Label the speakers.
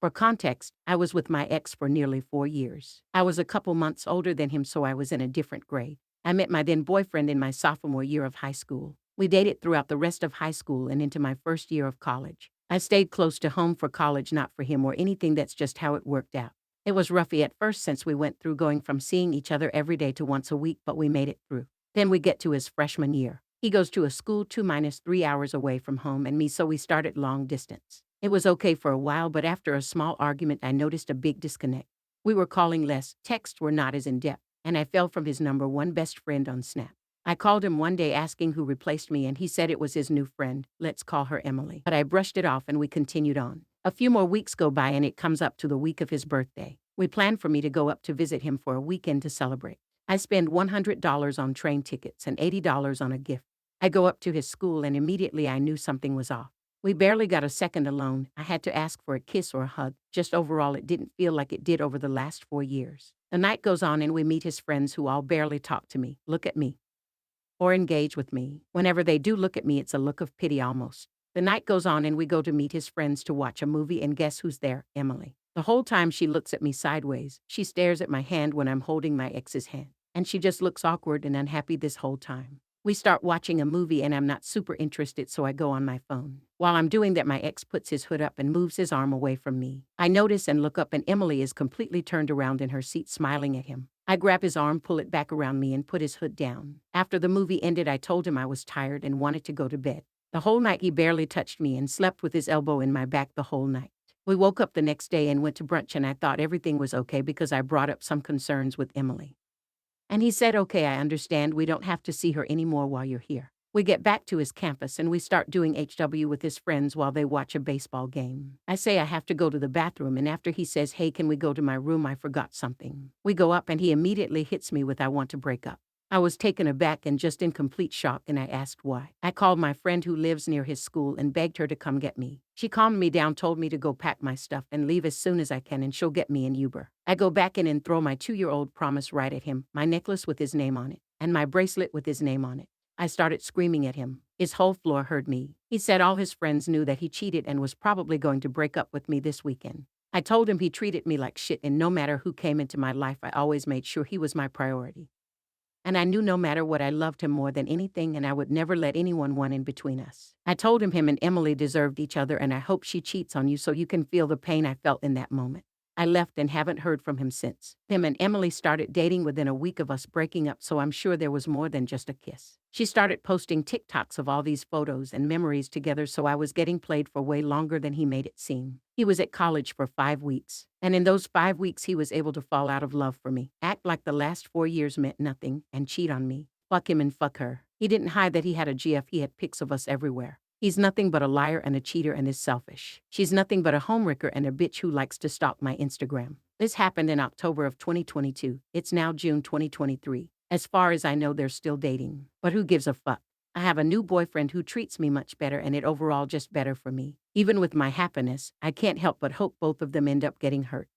Speaker 1: For context, I was with my ex for nearly 4 years. I was a couple months older than him, so I was in a different grade. I met my then boyfriend in my sophomore year of high school. We dated throughout the rest of high school and into my first year of college. I stayed close to home for college, not for him or anything, that's just how it worked out. It was roughy at first since we went through going from seeing each other every day to once a week, but we made it through. Then we get to his freshman year. He goes to a school 2 - 3 hours away from home and me, so we started long distance. It was okay for a while, but after a small argument, I noticed a big disconnect. We were calling less, texts were not as in-depth, and I fell from his number one best friend on Snap. I called him one day asking who replaced me, and he said it was his new friend. Let's call her Emily. But I brushed it off and we continued on. A few more weeks go by and it comes up to the week of his birthday. We planned for me to go up to visit him for a weekend to celebrate. I spend $100 on train tickets and $80 on a gift. I go up to his school and immediately I knew something was off. We barely got a second alone. I had to ask for a kiss or a hug. Just overall, it didn't feel like it did over the last 4 years. The night goes on and we meet his friends, who all barely talk to me, look at me, or engage with me. Whenever they do look at me, it's a look of pity almost. The night goes on and we go to meet his friends to watch a movie, and guess who's there? Emily. The whole time she looks at me sideways. She stares at my hand when I'm holding my ex's hand. And she just looks awkward and unhappy this whole time. We start watching a movie and I'm not super interested, so I go on my phone. While I'm doing that, my ex puts his hood up and moves his arm away from me. I notice and look up, and Emily is completely turned around in her seat smiling at him. I grab his arm, pull it back around me, and put his hood down. After the movie ended, I told him I was tired and wanted to go to bed. The whole night he barely touched me and slept with his elbow in my back the whole night. We woke up the next day and went to brunch, and I thought everything was okay because I brought up some concerns with Emily. And he said, okay, I understand, we don't have to see her anymore while you're here. We get back to his campus and we start doing HW with his friends while they watch a baseball game. I say I have to go to the bathroom, and after he says, hey, can we go to my room? I forgot something. We go up and he immediately hits me with, I want to break up. I was taken aback and just in complete shock, and I asked why. I called my friend who lives near his school and begged her to come get me. She calmed me down, told me to go pack my stuff and leave as soon as I can, and she'll get me an Uber. I go back in and throw my 2-year-old promise right at him, my necklace with his name on it, and my bracelet with his name on it. I started screaming at him. His whole floor heard me. He said all his friends knew that he cheated and was probably going to break up with me this weekend. I told him he treated me like shit, and no matter who came into my life, I always made sure he was my priority. And I knew no matter what, I loved him more than anything, and I would never let anyone want in between us. I told him and Emily deserved each other, and I hope she cheats on you so you can feel the pain I felt in that moment. I left and haven't heard from him since. Him and Emily started dating within a week of us breaking up, so I'm sure there was more than just a kiss. She started posting TikToks of all these photos and memories together, so I was getting played for way longer than he made it seem. He was at college for 5 weeks, and in those 5 weeks he was able to fall out of love for me, act like the last 4 years meant nothing, and cheat on me. Fuck him and fuck her. He didn't hide that he had a GF. He had pics of us everywhere. He's nothing but a liar and a cheater and is selfish. She's nothing but a homewrecker and a bitch who likes to stalk my Instagram. This happened in October of 2022. It's now June 2023. As far as I know, they're still dating. But who gives a fuck? I have a new boyfriend who treats me much better, and it overall just better for me. Even with my happiness, I can't help but hope both of them end up getting hurt.